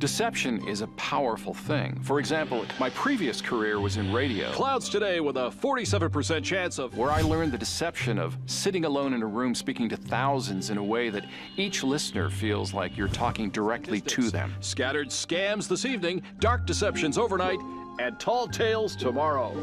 Deception is a powerful thing. For example, my previous career was in radio. Clouds today with a 47% chance of... Where I learned the deception of sitting alone in a room speaking to thousands in a way that each listener feels like you're talking directly to them. Scattered scams this evening, dark deceptions overnight, and tall tales tomorrow.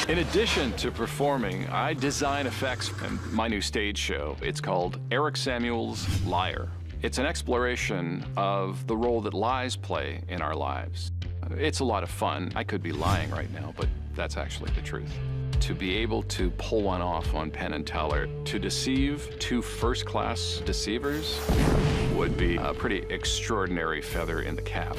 In addition to performing, I design effects in my new stage show. It's called Eric Samuel's Liar. It's an exploration of the role that lies play in our lives. It's a lot of fun. I could be lying right now, but that's actually the truth. To be able to pull one off on Penn and Teller, to deceive two first-class deceivers would be a pretty extraordinary feather in the cap.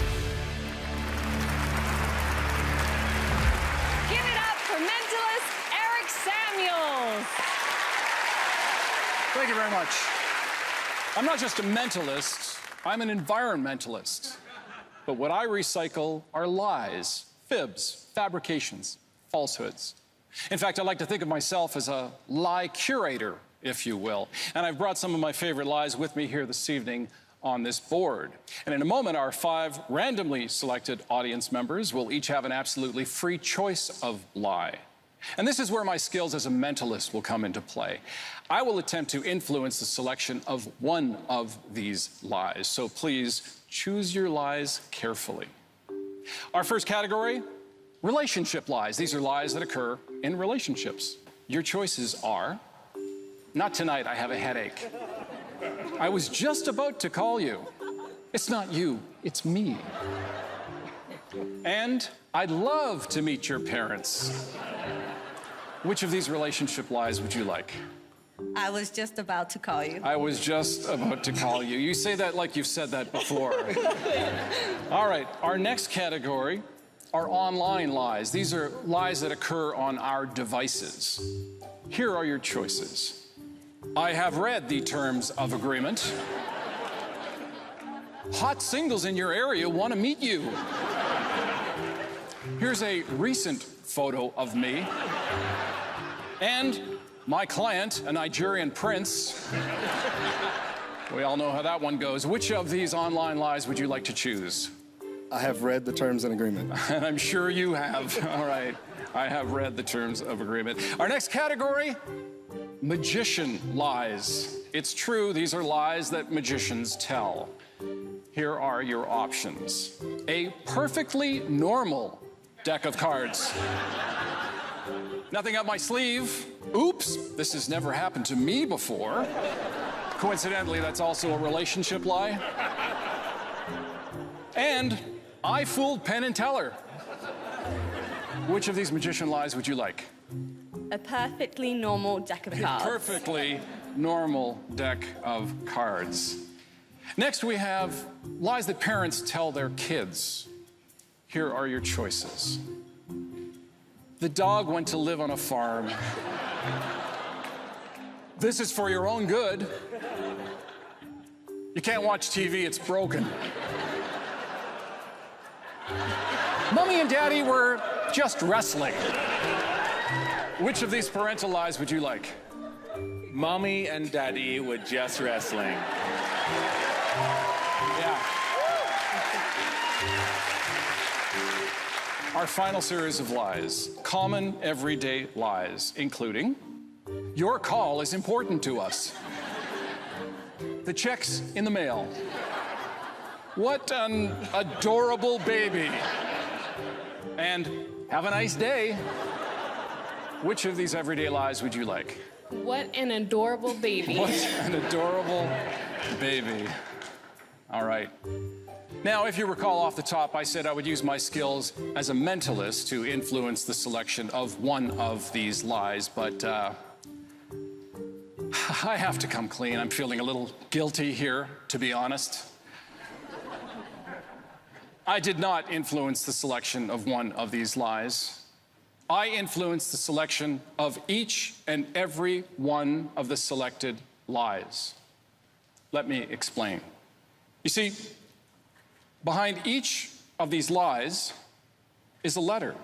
Give it up for mentalist Eric Samuels. Thank you very much. I'm not just a mentalist, I'm an environmentalist. But what I recycle are lies, fibs, fabrications, falsehoods. In fact, I like to think of myself as a lie curator, if you will. And I've brought some of my favorite lies with me here this evening on this board. And in a moment, our 5 randomly selected audience members will each have an absolutely free choice of lie. And this is where my skills as a mentalist will come into play. I will attempt to influence the selection of one of these lies, so please choose your lies carefully. Our first category, relationship lies. These are lies that occur in relationships. Your choices are, not tonight, I have a headache. I was just about to call you. It's not you, it's me. And I'd love to meet your parents. Which of these relationship lies would you like? I was just about to call you. I was just about to call you. You say that like you've said that before. All right, our next category are online lies. These are lies that occur on our devices. Here are your choices. I have read the terms of agreement. Hot singles in your area want to meet you. Here's a recent photo of me. And my client, a Nigerian prince. We all know how that one goes. Which of these online lies would you like to choose? I have read the terms and agreement. And I'm sure you have. All right. I have read the terms of agreement. Our next category, magician lies. It's true, these are lies that magicians tell. Here are your options. A perfectly normal deck of cards. Nothing up my sleeve. Oops, this has never happened to me before. Coincidentally, that's also a relationship lie. And I fooled Penn and Teller. Which of these magician lies would you like? A perfectly normal deck of cards. A perfectly normal deck of cards. Next, we have lies that parents tell their kids. Here are your choices. The dog went to live on a farm. This is for your own good. You can't watch TV, it's broken. Mommy and Daddy were just wrestling. Which of these parental lies would you like? Mommy and Daddy were just wrestling. Yeah. Our final series of lies, common everyday lies, including, your call is important to us. The check's in the mail. What an adorable baby. And have a nice day. Which of these everyday lies would you like? What an adorable baby. What an adorable baby. All right. Now, if you recall off the top, I said I would use my skills as a mentalist to influence the selection of one of these lies, but I have to come clean. I'm feeling a little guilty here, to be honest. I did not influence the selection of one of these lies. I influenced the selection of each and every one of the selected lies. Let me explain. You see, behind each of these lies is a letter.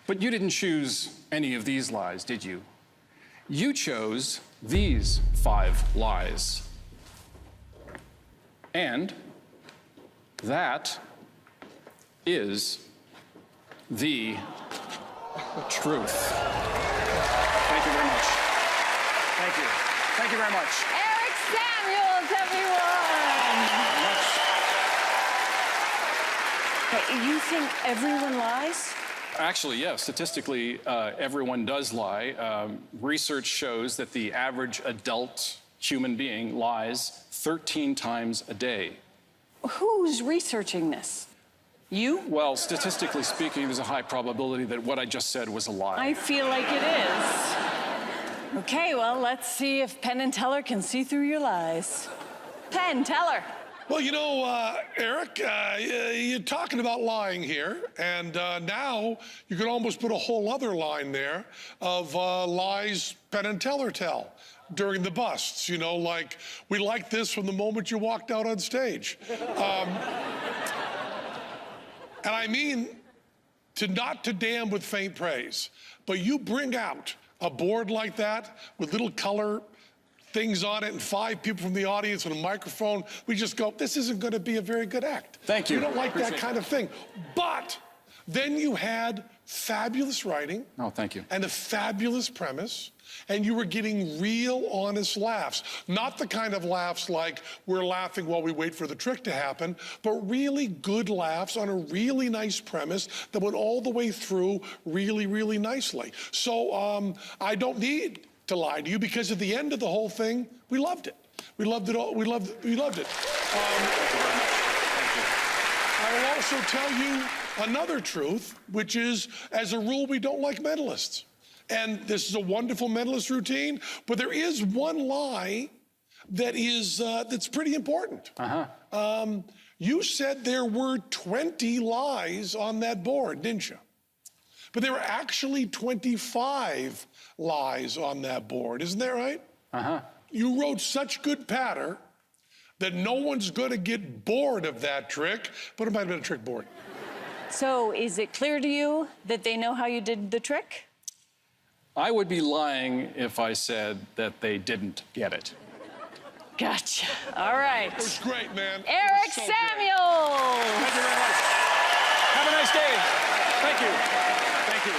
But you didn't choose any of these lies, did you? You chose these 5 lies. And That is the truth. Thank you very much. Thank you. Thank you very much. Eric Samuels, everyone. Hey, you think everyone lies? Actually, yes. Statistically, everyone does lie. Research shows that the average adult human being lies 13 times a day. Who's researching this? You? Well, statistically speaking, there's a high probability that what I just said was a lie. I feel like it is. Okay, well, let's see if Penn and Teller can see through your lies. Penn, Teller. Well, you know, Eric, you're talking about lying here, and now you could almost put a whole other line there of lies Penn and Teller tell during the busts. You know, like, we like this from the moment you walked out on stage. And I mean, not to damn with faint praise, but you bring out a board like that with little color things on it and 5 people from the audience with a microphone, we just go, this isn't going to be a very good act. Thank you. We don't like Appreciate that kind of thing. But then you had fabulous writing. Oh, thank you. And a fabulous premise. And you were getting real, honest laughs. Not the kind of laughs like we're laughing while we wait for the trick to happen, but really good laughs on a really nice premise that went all the way through really, really nicely. So I don't need to lie to you, because at the end of the whole thing, we loved it. We loved it all. We loved it. I will also tell you another truth, which is, as a rule, we don't like mentalists. And this is a wonderful mentalist routine, but there is one lie that is that's pretty important. You said there were 20 lies on that board, didn't you? But there were actually 25 lies on that board. Isn't that right? You wrote such good patter that no one's going to get bored of that trick, but it might have been a trick board. So is it clear to you that they know how you did the trick? I would be lying if I said that they didn't get it. Gotcha. All right. It was great, man. Eric So Samuels. Thank you very much. Have a nice day. Thank you. Thank you.